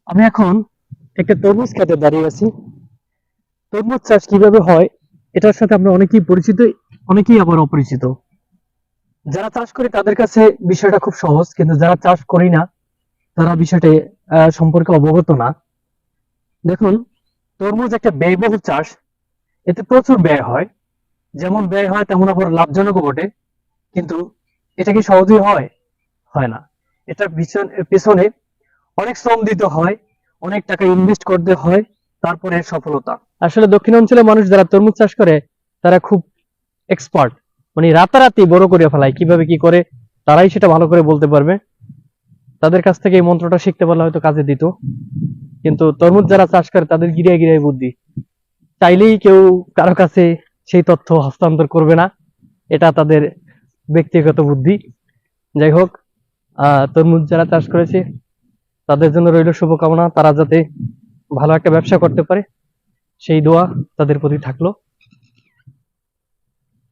আমি এখন একটা তরমুজ খেতে দাঁড়িয়ে আছি। তরমুজ চাষ কিভাবে হয় এটার সাথে আমরা অনেকেই পরিচিত, অনেকেই আবার অপরিচিত। যারা চাষ করে তাদের কাছে বিষয়টা খুব সহজ, কিন্তু যারা চাষ করি না তারা বিষয়টা সম্পর্কে অবগত না। দেখুন, তরমুজ একটা ব্যয়বহুল চাষ। এতে প্রচুর ব্যয় হয়। যেমন ব্যয় হয় তেমন আবার লাভজনকও বটে। কিন্তু এটা কি সহজেই হয়? হয় না। এটার পেছনে অনেক শ্রম দিতে হয়, অনেক টাকা ইনভেস্ট করতে হয়, তারপরে সফলতা। আসলে দক্ষিণ অঞ্চলের মানুষ যারা তরমুজ চাষ করে তারা খুব এক্সপার্ট, মানে রাতারাতি বড় করে ফেলায়, কিভাবে কি করে তারাই সেটা ভালো করে বলতে পারবে। তাদের কাছ থেকে এই মন্ত্রটা শিখতে পারলে হয়তো কাজে দিত। কিন্তু তরমুজ যারা চাষ করে তাদের গিরায় গিরায় বুদ্ধি, চাইলেই কেউ কারো কাছে সেই তথ্য হস্তান্তর করবে না। এটা তাদের ব্যক্তিগত বুদ্ধি। যাই হোক, তরমুজ যারা চাষ করেছে তাদের জন্য রইল শুভকামনা, তারা যাতে ভালো একটা ব্যবসা করতে পারে সেই দোয়া তাদের প্রতি থাকলো।